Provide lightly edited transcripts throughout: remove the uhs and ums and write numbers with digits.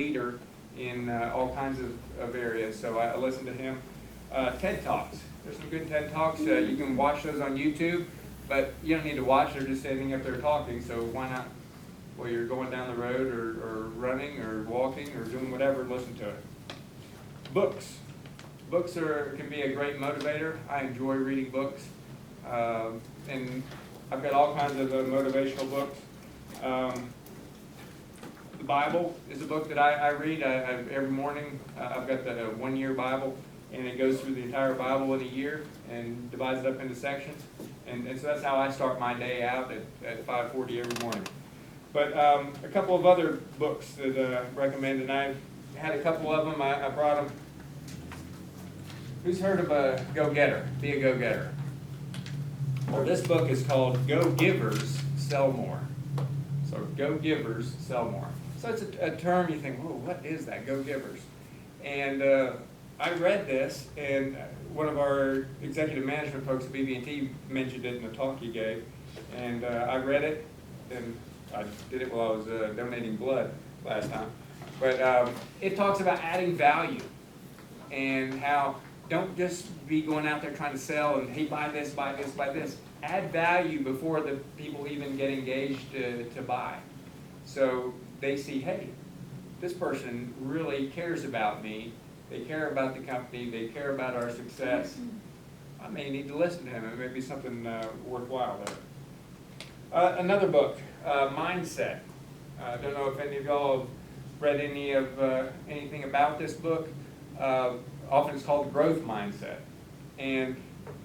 leader in all kinds of areas. So I listen to him. TED Talks. There's some good TED Talks. You can watch those on YouTube, but you don't need to watch. They're just standing up there talking. So why not, while you're going down the road or running or walking or doing whatever, listen to it. Books. Books can be a great motivator. I enjoy reading books. And I've got all kinds of motivational books. The Bible is a book that I read every morning. I've got the 1-year Bible, and it goes through the entire Bible in a year and divides it up into sections. And so that's how I start my day out at 5:40 every morning. But a couple of other books that I recommend, and I've had a couple of them. I brought them. Who's heard of a go-getter? Be a go-getter. Well, this book is called Go Givers, Sell More. So Go Givers, Sell More. So it's a term you think, whoa, what is that, Go Givers? And I read this, and one of our executive management folks at BB&T mentioned it in the talk he gave. And I read it, and I did it while I was donating blood last time. But it talks about adding value and how don't just be going out there trying to sell and, hey, buy this, buy this, buy this. Add value before the people even get engaged to buy. So they see, hey, this person really cares about me. They care about the company. They care about our success. I may need to listen to him. It may be something worthwhile there. Another book, Mindset. I don't know if any of y'all have read anything about this book. Often it's called Growth Mindset. And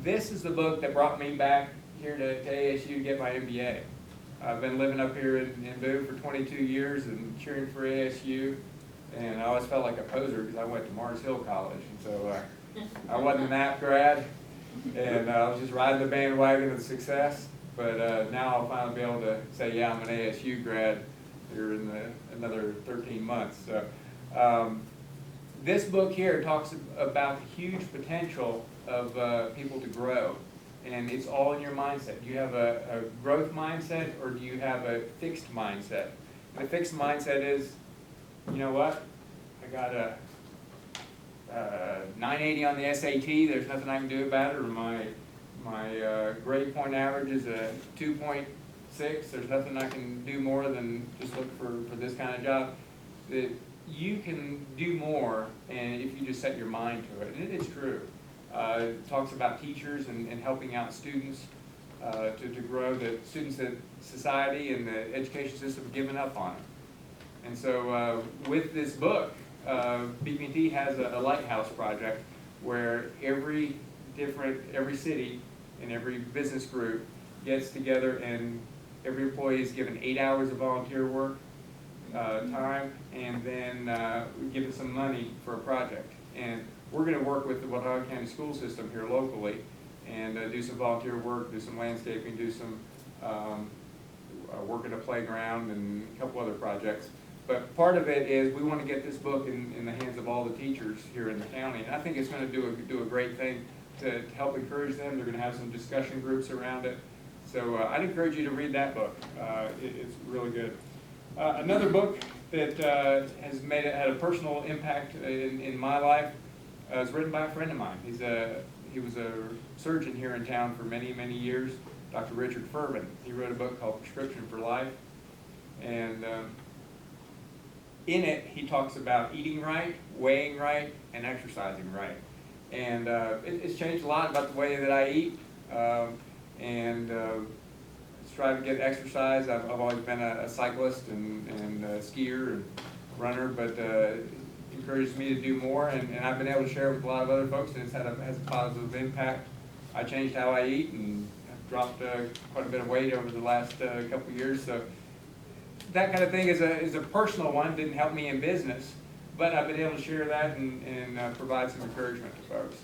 this is the book that brought me back here to ASU to get my MBA. I've been living up here in Boone for 22 years and cheering for ASU. And I always felt like a poser because I went to Mars Hill College. And so I wasn't an app grad. And I was just riding the bandwagon of success. But now I'll finally be able to say, yeah, I'm an ASU grad here in another 13 months. So this book here talks about the huge potential of people to grow. And it's all in your mindset. Do you have a growth mindset, or do you have a fixed mindset? And a fixed mindset is, you know what, I got a 980 on the SAT, there's nothing I can do about it, or my grade point average is a 2.6, there's nothing I can do more than just look for this kind of job. You can do more, and if you just set your mind to it, and it's true. It talks about teachers and helping out students to grow. The students that society and the education system have given up on. And so with this book, BB&T has a lighthouse project where every city and every business group gets together, and every employee is given 8 hours of volunteer work time, and then we give it some money for a project. And we're going to work with the Watauga County school system here locally and do some volunteer work, do some landscaping, do some work at a playground and a couple other projects. But part of it is we want to get this book in the hands of all the teachers here in the county. And I think it's going to do a great thing to help encourage them. They're going to have some discussion groups around it. So I'd encourage you to read that book. It's really good. Another book that has had a personal impact in my life is written by a friend of mine. He was a surgeon here in town for many, many years, Dr. Richard Furban. He wrote a book called Prescription for Life. And in it, he talks about eating right, weighing right, and exercising right. And it's changed a lot about the way that I eat. And strive to get exercise. I've always been a cyclist and a skier and runner, but encouraged me to do more, and I've been able to share it with a lot of other folks, and it's has a positive impact. I changed how I eat and I've dropped quite a bit of weight over the last couple of years. So that kind of thing is a personal one. Didn't help me in business, but I've been able to share that and provide some encouragement to folks.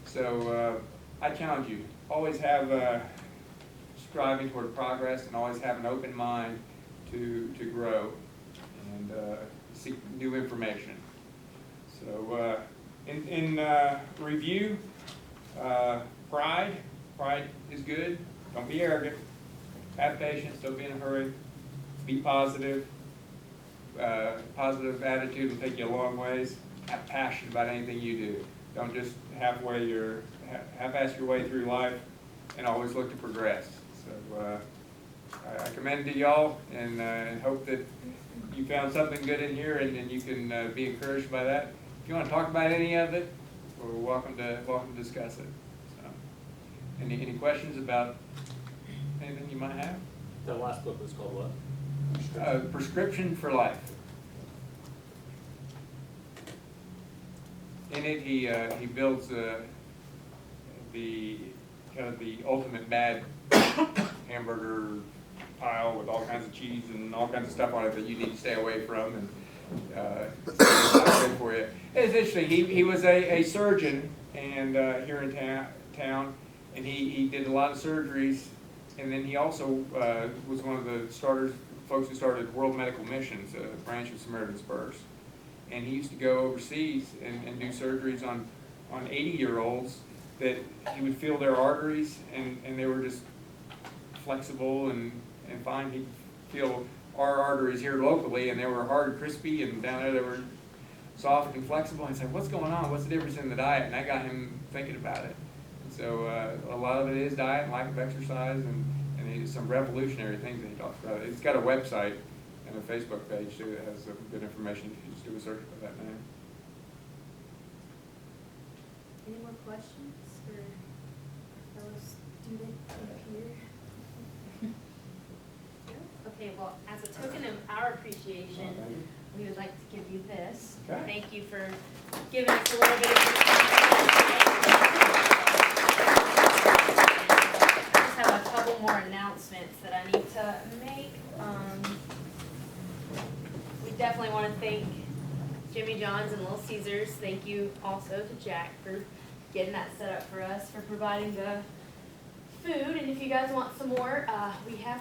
So I challenge you, always have striving toward progress, and always have an open mind to grow and seek new information. So in review, pride is good. Don't be arrogant. Have patience. Don't be in a hurry. Be positive. positive attitude will take you a long ways. Have passion about anything you do. Don't just half-ass your way through life, and always look to progress. So I commend it to y'all, and hope that you found something good in here, and you can be encouraged by that. If you want to talk about any of it, we're welcome to discuss it. So, any questions about anything you might have? The last book was called what? Prescription for Life. In it, he builds the kind of the ultimate bad hamburger pile with all kinds of cheese and all kinds of stuff on it that you need to stay away from, and it's not good for you. It's interesting. He was a surgeon, and here in town, and he did a lot of surgeries, and then he also was one of the folks who started World Medical Missions, a branch of Samaritan's Purse. And he used to go overseas and do surgeries on 80-year-olds that he would feel their arteries, and they were just flexible and fine. He'd feel our arteries here locally, and they were hard and crispy, and down there they were soft and flexible. And I said, what's going on? What's the difference in the diet? And that got him thinking about it. And so a lot of it is diet and lack of exercise, and some revolutionary things that he talks about. It's got a website and a Facebook page too that has some good information. You can just do a search for that name. Any more questions for our fellow student here? Okay, well, as a token of our appreciation, we would like to give you this. Okay. Thank you for giving us a little bit of your time. I just have a couple more announcements that I need to make. We definitely want to thank Jimmy John's and Little Caesars. Thank you also to Jack for getting that set up for us, for providing the food. And if you guys want some more, we have